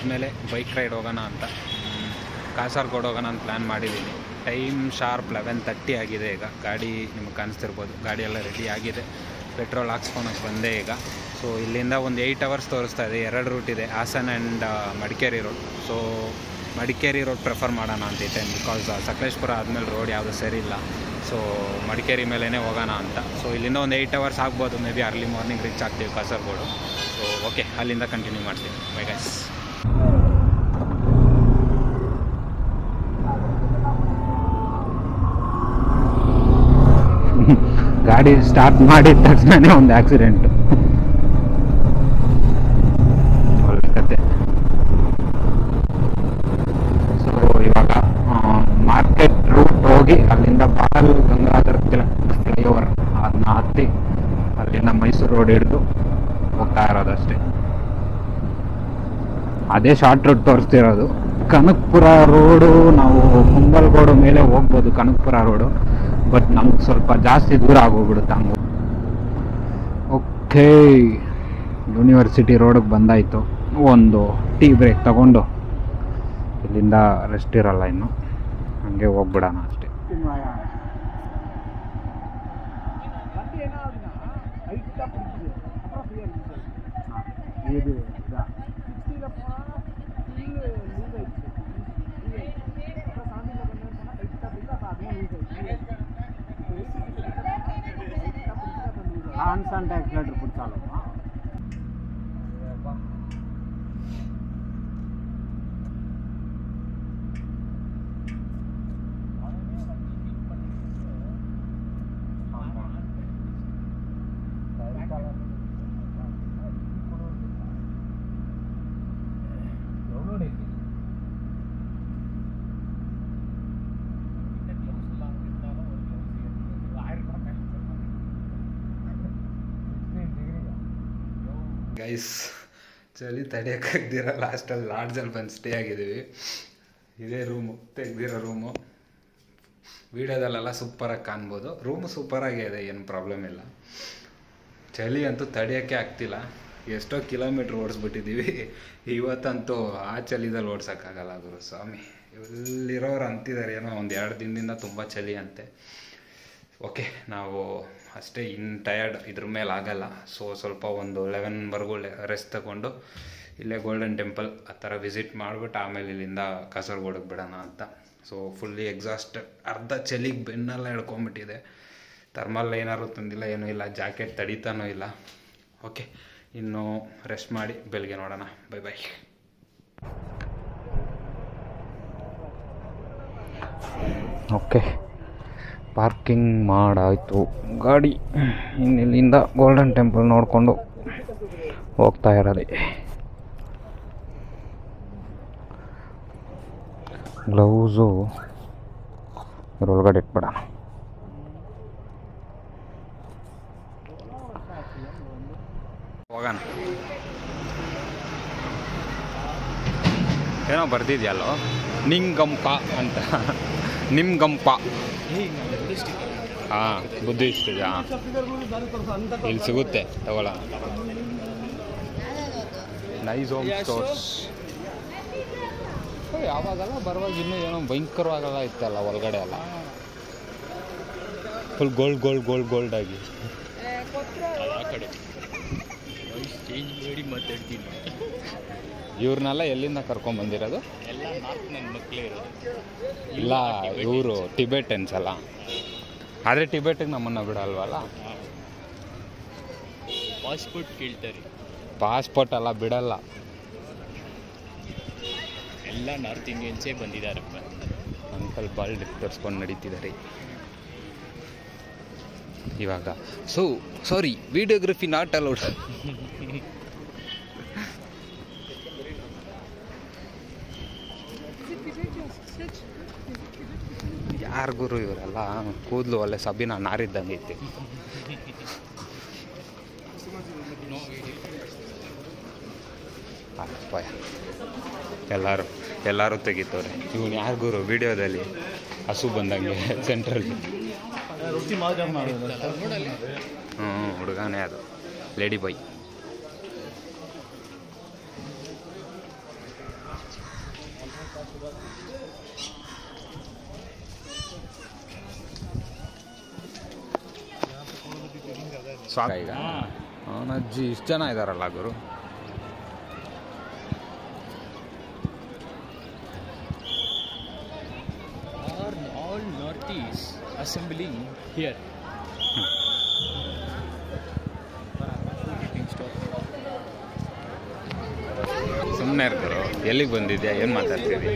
ಆದಮೇಲೆ bike ride ಹೋಗೋಣ ಅಂತ, ಕಾಸರಗೋಡು ಹೋಗೋಣ ಅಂತ ಪ್ಲ್ಯಾನ್ ಮಾಡಿದ್ದೀನಿ. ಟೈಮ್ ಶಾರ್ಪ್ 11:30 ಆಗಿದೆ. ಈಗ ಗಾಡಿ ನಿಮ್ಗೆ ಕಾಣಿಸ್ತಿರ್ಬೋದು, ಗಾಡಿ ಎಲ್ಲ ರೆಡಿ ಆಗಿದೆ. ಪೆಟ್ರೋಲ್ ಹಾಕ್ಸ್ಕೊಳಕ್ಕೆ ಬಂದೆ ಈಗ. ಸೊ ಇಲ್ಲಿಂದ ಒಂದು 8 hours ತೋರಿಸ್ತಾ ಇದೆ. 2 ರೂಟ್ ಇದೆ, Hassan and Madikeri road. So Madikeri road prefer ಮಾಡೋಣ ಅಂತ ಈ ಟೈಮ್, ಬಿಕಾಸ್ ಸಕಲೇಶ್ಪುರ ಆದಮೇಲೆ ರೋಡ್ ಯಾವುದೂ ಸರಿ ಇಲ್ಲ. ಸೊ ಮಡಿಕೇರಿ ಮೇಲೇ ಹೋಗೋಣ ಅಂತ. ಸೊ ಇಲ್ಲಿಂದ ಒಂದು 8 hours ಆಗ್ಬೋದು, may be early morning reach ಆಗ್ತೀವಿ ಕಾಸರಗೋಡು. ಸೊ ಓಕೆ, ಅಲ್ಲಿಂದ ಕಂಟಿನ್ಯೂ ಮಾಡ್ತೀವಿ. Bye guys. ಗಾಡಿ ಸ್ಟಾರ್ಟ್ ಮಾಡಿದ ತಕ್ಷಣವೇ ಒಂದು ಆಕ್ಸಿಡೆಂಟು. ಒಳ್ಳೆ ಕತೆ. ಸೊ ಇವಾಗ ಮಾರ್ಕೆಟ್ ರೂಟ್ ಹೋಗಿ ಅಲ್ಲಿಂದ ಬಾಲ್ ಗಂಗಾಧರ ಫ್ಲೈಓವರ್ ಅದನ್ನ ಹತ್ತಿ ಅಲ್ಲಿಂದ ಮೈಸೂರು ರೋಡ್ ಹಿಡಿದು ಹೋಗ್ತಾ ಇರೋದಷ್ಟೇ. ಅದೇ ಶಾರ್ಟ್ ರೂಟ್ ತೋರಿಸ್ತಿರೋದು. ಕನಕಪುರ ರೋಡು ನಾವು ಕುಂಬಲ್ಗೋಡು ಮೇಲೆ ಹೋಗ್ಬೋದು, ಕನಕಪುರ ರೋಡು. ಬಟ್ ನಮ್ಗೆ ಸ್ವಲ್ಪ ಜಾಸ್ತಿ ದೂರ ಆಗೋಗ್ಬಿಡುತ್ತೆ ಹಂಗೆ. ಓಕೆ, ಯೂನಿವರ್ಸಿಟಿ ರೋಡಿಗೆ ಬಂದಾಯಿತು. ಒಂದು ಟೀ ಬ್ರೇಕ್ ತಗೊಂಡು ಇಲ್ಲಿಂದ ರೆಸ್ಟ್ ಇರಲ್ಲ ಇನ್ನು, ಹಂಗೆ ಹೋಗ್ಬಿಡೋಣ ಅಷ್ಟೇ. కాన్స్టెంట్ యాక్సిలేటర్ పుట్టాలి. ಗೈಸ್, ಚಳಿ ತಡೆಯೋಕ್ಕಾಗ್ದಿರ ಲಾಸ್ಟಲ್ಲಿ ಲಾಡ್ಜಲ್ಲಿ ಬಂದು ಸ್ಟೇ ಆಗಿದ್ದೀವಿ. ಇದೇ ರೂಮು, ತೆಗ್ದಿರೋ ರೂಮು. ವೀಡಿಯೋದಲ್ಲೆಲ್ಲ ಸೂಪರಾಗಿ ಕಾಣ್ಬೋದು. ರೂಮು ಸೂಪರಾಗೇ ಇದೆ, ಏನು ಪ್ರಾಬ್ಲಮ್ ಇಲ್ಲ. ಚಳಿ ಅಂತೂ ತಡೆಯೋಕ್ಕೆ ಆಗ್ತಿಲ್ಲ. ಎಷ್ಟೋ ಕಿಲೋಮೀಟ್ರ್ ಓಡಿಸ್ಬಿಟ್ಟಿದ್ದೀವಿ. ಇವತ್ತಂತೂ ಆ ಚಳಿದಲ್ಲಿ ಓಡ್ಸೋಕ್ಕಾಗಲ್ಲ ಗುರು ಸ್ವಾಮಿ. ಇಲ್ಲಿರೋರು ಅಂತಿದ್ದಾರೆ ಏನೋ ಒಂದು 2 ದಿನದಿಂದ ತುಂಬ ಚಳಿ ಅಂತೆ. ಓಕೆ, ನಾವು ಅಷ್ಟೇ ಟಯರ್ಡ್, ಇದ್ರ ಮೇಲೆ ಆಗಲ್ಲ. ಸೊ ಸ್ವಲ್ಪ ಒಂದು 11ವರೆಗೂ ರೆಸ್ಟ್ ತಗೊಂಡು ಇಲ್ಲೇ ಗೋಲ್ಡನ್ ಟೆಂಪಲ್ ಆ ಥರ ವಿಸಿಟ್ ಮಾಡಿಬಿಟ್ಟು ಆಮೇಲೆ ಇಲ್ಲಿಂದ ಕಾಸರಗೋಡಿಗೆ ಬಿಡೋಣ ಅಂತ. ಸೊ ಫುಲ್ಲಿ ಎಕ್ಸಾಸ್ಟ್, ಅರ್ಧ ಚಳಿಗೆ ಬೆನ್ನೆಲ್ಲ ಹಿಡ್ಕೊಂಬಿಟ್ಟಿದೆ. ಥರ್ಮಲ್ ಏನಾದ್ರು ತಂದಿಲ್ಲ, ಏನೂ ಇಲ್ಲ, ಜಾಕೆಟ್ ತಡೀತಾನೂ ಇಲ್ಲ. ಓಕೆ, ಇನ್ನು ರೆಸ್ಟ್ ಮಾಡಿ ಬೆಳಗ್ಗೆ ನೋಡೋಣ. Bye bye. ಓಕೆ, ಪಾರ್ಕಿಂಗ್ ಮಾಡಾಯಿತು ಗಾಡಿ. ಇನ್ನಿಲ್ಲಿಂದ ಗೋಲ್ಡನ್ ಟೆಂಪಲ್ ನೋಡಿಕೊಂಡು ಹೋಗ್ತಾ ಇರೋದೆ. ಗ್ಲೌಸು ಇದ್ರೊಳಗಡೆ ಇಟ್ಬಿಡೋಣ. ಹೋಗೋಣ. ಏನೋ ಬರ್ದಿದ್ಯಲ್ಲೋ, ನಿಂಗಂಪ ಅಂತ. ನಿಮ್ಗಂಪ. ಹಾಂ, ಬುದ್ಧಿಸ್ಟ್ ಇದೆಯಾ? ಇಲ್ಲಿ ಸಿಗುತ್ತೆ, ತಗೊಳ. Nice home stores. ಯಾವಾಗಲ್ಲ ಬರುವಾಗ ಇನ್ನೂ ಏನೋ ಭಯಂಕರವಾಗೆಲ್ಲ ಇತ್ತಲ್ಲ ಒಳಗಡೆ ಎಲ್ಲ. Full gold gold gold gold ಆಗಿ. ಚೇಂಜ್ ಮಾಡಿ ಮಾತಾಡ್ತೀನಿ. ಇವ್ರನ್ನೆಲ್ಲ ಎಲ್ಲಿಂದ ಕರ್ಕೊಂಡ್ಬಂದಿರೋದು? ಎಲ್ಲ ನಾರ್ತ್ ನನ್ನ ಮಕ್ಕಳೇ ಇರೋದು. ಇಲ್ಲ, ಇವರು ಟಿಬೆಟನ್ಸ್ ಅಲ್ಲ. ಆದರೆ ಟಿಬೆಟಿಗೆ ನಮ್ಮನ್ನು ಬಿಡಲ್ವಲ್ಲ. ಪಾಸ್ಪೋರ್ಟ್ ಕೇಳ್ತಾರೆ. ಪಾಸ್ಪೋರ್ಟ್ ಎಲ್ಲ ಬಿಡಲ್ಲ. ಎಲ್ಲ ನಾರ್ತ್ ಇಂಡಿಯನ್ಸೇ ಬಂದಿದ್ದಾರಪ್ಪ. ಅಂಕಲ್ ಬಾಲ್ ತರಿಸ್ಕೊಂಡು ನಡೀತಿದ್ದಾರೆ ಇವಾಗ. ಸಾರಿ, ವಿಡಿಯೋಗ್ರಫಿ ನಾಟ್ ಅಲೌಡ್. ಯಾರು ಗುರು ಇವರೆಲ್ಲ? ಕೂದಲು ಒಳ್ಳೆ ಸಬಿನ ನಾರಿದ್ದಂಗೆ ಐತಿ. ಎಲ್ಲರೂ ತೆಗಿತವ್ರೆ. ಇವನು ಯಾರು ಗುರು ವಿಡಿಯೋದಲ್ಲಿ ಹಸು ಬಂದಂಗೆ ಸೆಂಟ್ರಲ್ಲಿ? ಹುಡುಗನೇ ಅದು, ಲೇಡಿ ಬಾಯ್. ಸಾಕು ಈಗ ಅವನಜ್ಜಿ ಇಷ್ಟು ಜನ ಇದ್ದಾರಲ್ಲ ಗುರು. All Northeast assembling here. ಸುಮ್ಮನೆ ಇರ್ತಾರೆ. ಎಲ್ಲಿಗೆ ಬಂದಿದ್ಯಾ, ಏನು ಮಾತಾಡ್ತೀರಿ?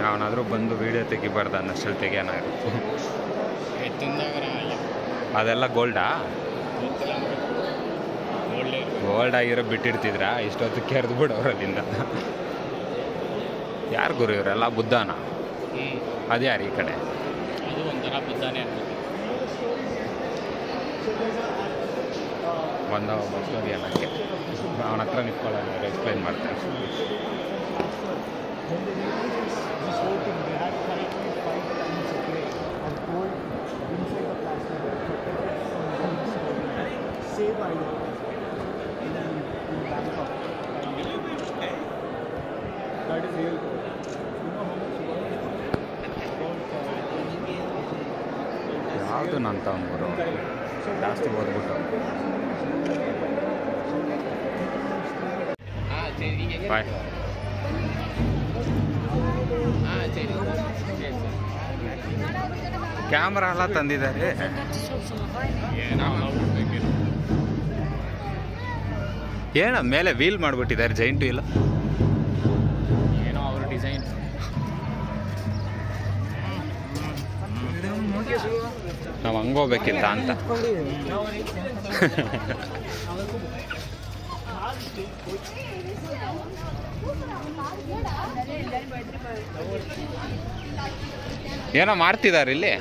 ಅವನಾದರೂ ಬಂದು ವೀಡಿಯೋ ತೆಗಿಬಾರ್ದು ಅನ್ನಷ್ಟಲ್ಲಿ ತೆಗಿಯೋಣ ಇರುತ್ತೆ. ಅದೆಲ್ಲ ಗೋಲ್ಡಾ? ಗೋಲ್ಡ್ ಆಗಿರೋ ಬಿಟ್ಟಿರ್ತಿದ್ರಾ? ಇಷ್ಟೊತ್ತು ಕೆರೆದು ಬಿಡೋರು ಅಲ್ಲಿಂದ. ಯಾರು ಗುರು ಇವರೆಲ್ಲ? ಬುದ್ಧನ? ಅದು ಯಾರು ಈ ಕಡೆ? ಅದು ಒಂಥರ ಬುದ್ಧನೇ ಬಂದ ಸ್ಟೋರಿ ಅನ್ನೋಕ್ಕೆ ಅವನ ಹತ್ರ ನಿಂತ್ಕೊಳ್ಳೋಣ, ಎಕ್ಸ್ಪ್ಲೈನ್ ಮಾಡ್ತಾರೆ. ಯಾವುದು ನನ್ನ ತಗೊಂಡ್ಬರು ಜಾಸ್ತಿ ಓದ್ಬಿಟ್ಟು. ಬಾಯ್. ಕ್ಯಾಮ್ರಾ ಎಲ್ಲ ತಂದಿದ್ದಾರೆ. ಏನೋ ಮೇಲೆ ವೀಲ್ ಮಾಡಿಬಿಟ್ಟಿದ್ದಾರೆ, ಜೈಂಟ್ ವೀಲ್. ಏನೋ ಅವ್ರ ಡಿಸೈನ್. ನಾವು ಹಂಗೋಗ್ಬೇಕಿತ್ತ ಅಂತ. ಏನೋ ಮಾಡ್ತಿದ್ದಾರೆ ಇಲ್ಲಿ.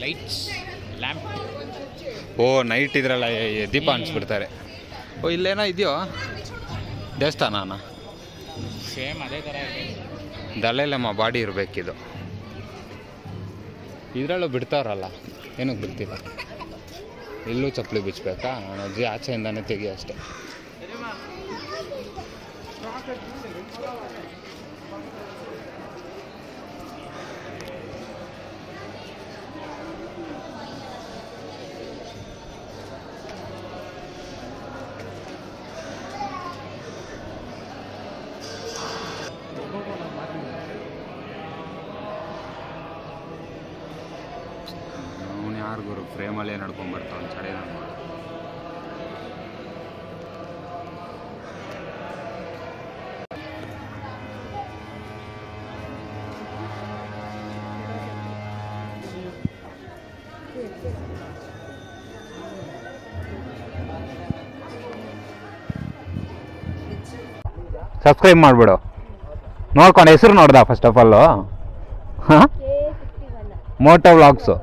Lights, lamp. ಓ, ನೈಟ್ ಇದ್ರಲ್ಲ ದೀಪ ಹಂಚ್ಬಿಡ್ತಾರೆ. ಓ, ಇಲ್ಲೇನೋ ಇದೆಯೋ ದೇವಸ್ಥಾನ? ಸೇಮ್ ಅದೇ ಥರ ಇದೆ. ದಲ್ಲೆಲ್ಲಮ್ಮ ಬಾಡಿ ಇರಬೇಕಿದು. ಇದರಲ್ಲೂ ಬಿಡ್ತಾವ್ರಲ್ಲ, ಏನಕ್ಕೆ ಬಿಡ್ತಿಲ್ಲ? ಇಲ್ಲೂ ಚಪ್ಪಲಿ ಬಿಚ್ಚಬೇಕಾ? ಅಜ್ಜಿ ಆಚೆಯಿಂದಾನೇ ತೆಗಿ ಅಷ್ಟೆ. ಅವನು ಯಾರು ಗುರು ಫ್ರೇಮಲ್ಲೇ ನಡ್ಕೊಂಡ್ಬರ್ತಾವ ಚಳಿ ನಾನು. ಸಬ್ಸ್ಕ್ರೈಬ್ ಮಾಡಿಬಿಡು. ನೋಡ್ಕೊಂಡು ಹೆಸರು ನೋಡ್ದ ಫಸ್ಟ್ ಆಫ್ ಆಲು. ಹಾಂ, ಮೋಟೋ ವ್ಲಾಗ್ಸು.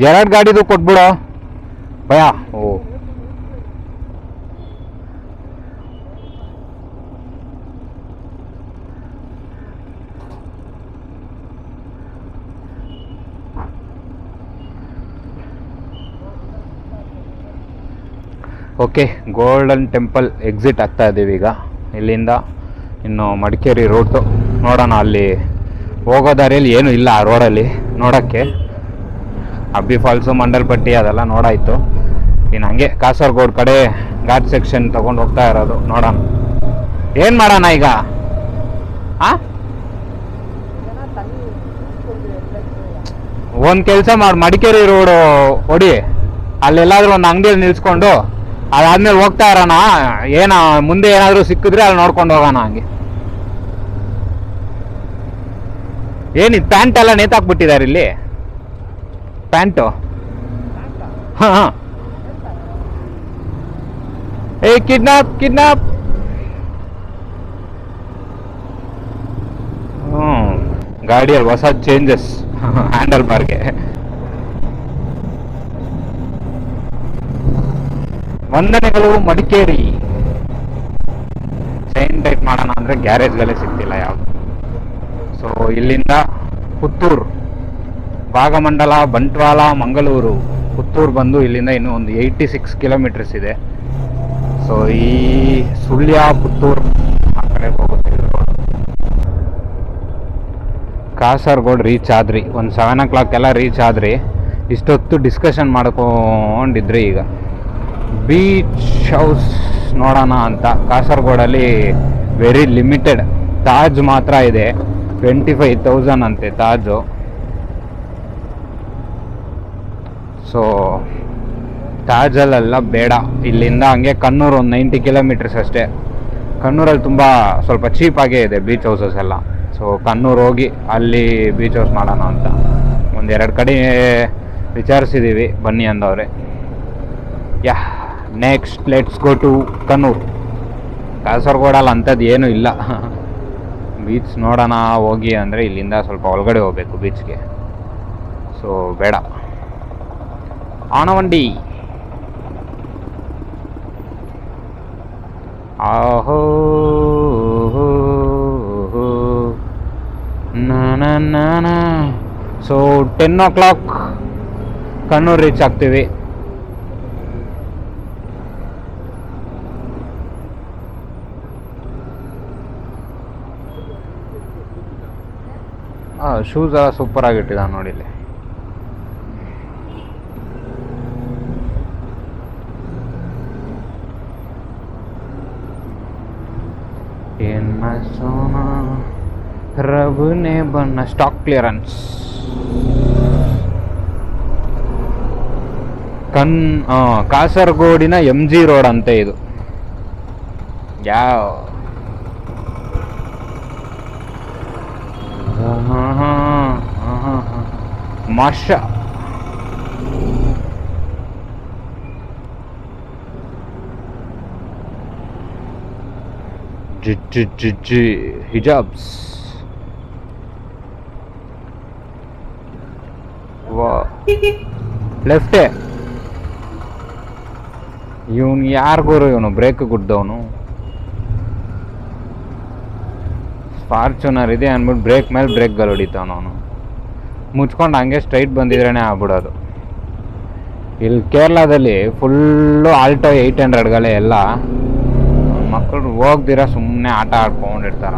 ಎರಡು ಗಾಡಿದು ಕೊಟ್ಬಿಡೋ ಭಯ. ಓ, ಓಕೆ. ಗೋಲ್ಡನ್ ಟೆಂಪಲ್ ಎಕ್ಸಿಟ್ ಆಗ್ತಾ ಇದ್ದೀವಿ ಈಗ ಇಲ್ಲಿಂದ. ಇನ್ನು ಮಡಿಕೇರಿ ರೋಡು ನೋಡೋಣ. ಅಲ್ಲಿ ಹೋಗೋ ದಾರಿಯಲ್ಲಿ ಏನೂ ಇಲ್ಲ ಆ ರೋಡಲ್ಲಿ ನೋಡೋಕ್ಕೆ. ಅಬ್ಬಿ ಫಾಲ್ಸು, ಮಂಡಲ್ಪಟ್ಟಿ ಅದೆಲ್ಲ ನೋಡಾಯಿತು. ಇನ್ನು ಹಂಗೆ ಕಾಸರಗೋಡು ಕಡೆ ಘಾಟ್ ಸೆಕ್ಷನ್ ತಗೊಂಡು ಹೋಗ್ತಾ ಇರೋದು. ನೋಡೋಣ ಏನು ಮಾಡೋಣ ಈಗ. ಒಂದು ಕೆಲಸ ಮಾಡಿ, ಮಡಿಕೇರಿ ರೋಡು ಹೊಡಿ, ಅಲ್ಲೆಲ್ಲಾದ್ರೂ ಒಂದು ಅಂಗಡಿಯಲ್ಲಿ ನಿಲ್ಸ್ಕೊಂಡು ಅದಾದ್ಮೇಲೆ ಹೋಗ್ತಾ ಇರೋಣ. ಮುಂದೆ ಏನಾದರೂ ಸಿಕ್ಕಿದ್ರೆ ಅಲ್ಲಿ ನೋಡ್ಕೊಂಡು ಹೋಗೋಣ. ಹಂಗೆ ಏನಿದು ಪ್ಯಾಂಟ್ ಎಲ್ಲ ನೇತಾಕ್ಬಿಟ್ಟಿದ್ದಾರೆ ಇಲ್ಲಿ. ಪ್ಯಾಂಟು ಹಾಂ ಕಿಡ್ನಾಪ್. ಗಾಡಿಯಲ್ಲಿ ಹೊಸ ಚೇಂಜಸ್ ಹ್ಯಾಂಡಲ್ ಬಾರ್ಗೆ. ವಂದನೆಗಳು ಮಡಿಕೇರಿ. ಚೈನ್ ಟೈಟ್ ಮಾಡೋಣ ಅಂದರೆ ಗ್ಯಾರೇಜ್ಗಳೇ ಸಿಗ್ತಿಲ್ಲ ಯಾವುದು. ಸೊ ಇಲ್ಲಿಂದ ಪುತ್ತೂರು, ಭಾಗಮಂಡಲ, ಬಂಟ್ವಾಳ, ಮಂಗಳೂರು, ಪುತ್ತೂರು ಬಂದು ಇಲ್ಲಿಂದ ಇನ್ನೂ ಒಂದು 86 ಕಿಲೋಮೀಟರ್ಸ್ ಇದೆ. ಸೊ ಈ ಸುಳ್ಯ, ಪುತ್ತೂರು ಆ ಕಡೆ ಹೋಗುತ್ತೆ. ಕಾಸರಗೋಡು ರೀಚ್ ಆದ್ರಿ, ಒಂದು 7 o'clock ಎಲ್ಲ ರೀಚ್ ಆದ್ರಿ. ಇಷ್ಟೊತ್ತು ಡಿಸ್ಕಷನ್ ಮಾಡ್ಕೊಂಡಿದ್ರಿ. ಈಗ ಬೀಚ್ ಹೌಸ್ ನೋಡೋಣ ಅಂತ. ಕಾಸರಗೋಡಲ್ಲಿ ವೆರಿ ಲಿಮಿಟೆಡ್. ತಾಜ್ ಮಾತ್ರ ಇದೆ, 25,000 ಅಂತೆ ತಾಜು. ಸೊ ತಾಜಲ್ಲೆಲ್ಲ ಬೇಡ. ಇಲ್ಲಿಂದ ಹಂಗೆ ಕಣ್ಣೂರು ಒಂದು 90 ಕಿಲೋಮೀಟರ್ಸ್ ಅಷ್ಟೇ. ಕಣ್ಣೂರಲ್ಲಿ ತುಂಬ ಸ್ವಲ್ಪ ಚೀಪಾಗೇ ಇದೆ ಬೀಚ್ ಹೌಸಸ್ ಎಲ್ಲ. ಸೊ ಕಣ್ಣೂರು ಹೋಗಿ ಅಲ್ಲಿ ಬೀಚ್ ಹೌಸ್ ಮಾಡೋಣ ಅಂತ 1-2 ಕಡೆ ವಿಚಾರಿಸಿದ್ದೀವಿ, ಬನ್ನಿ ಅಂದವ್ರೆ. Next let's go to Kannur. ಕಾಸರಗೋಡಲ್ಲಿ ಅಂಥದ್ದು ಏನೂ ಇಲ್ಲ. ಬೀಚ್ ನೋಡೋಣ ಹೋಗಿ ಅಂದರೆ ಇಲ್ಲಿಂದ ಸ್ವಲ್ಪ ಒಳಗಡೆ ಹೋಗ್ಬೇಕು ಬೀಚ್ಗೆ. ಸೊ ಬೇಡ. ಆನವಂಡಿ. ಆಹೋ ನಾನ. ಸೊ 10 o'clock ಕಣ್ಣೂರು ರೀಚ್ ಆಗ್ತೀವಿ. ಶೂಸ್ ಎಲ್ಲ ಸೂಪರ್ ಆಗಿಟ್ಟಿದ ನೋಡಿಲ್ಲಿ. ಸೋನಾ ರಬನೆ ಬನ್ನ ಸ್ಟಾಕ್ ಕ್ಲಿಯರೆನ್ಸ್. ಕಾಸರಗೋಡಿನ MG ರೋಡ್ ಅಂತೆ ಇದು. ಯಾವ ಮಾಷ ಹಿಜಾಬ್ಸ್. ಲೆಫ್ಟೇ. ಇವನು ಯಾರಿಗೋರು, ಇವನು ಬ್ರೇಕ್ ಗುಡ್ದವನು. ಫಾರ್ಚುನರ್ ಇದೆ ಅಂದ್ಬಿಟ್ಟು ಬ್ರೇಕ್ ಮೇಲೆ ಬ್ರೇಕ್ಗಳು ಹೊಡಿತಾವನು ಅವನು. ಮುಚ್ಕೊಂಡು ಹಂಗೆ ಸ್ಟ್ರೈಟ್ ಬಂದಿದ್ರೇ ಆಗ್ಬಿಡೋದು. ಇಲ್ಲಿ ಕೇರಳದಲ್ಲಿ ಫುಲ್ಲು ಆಲ್ಟೋ 800ಗಳೇ ಎಲ್ಲ. ಮಕ್ಕಳು ಹೋಗ್ದಿರ ಸುಮ್ಮನೆ ಆಟ ಆಡ್ಕೊಂಡಿರ್ತಾರ.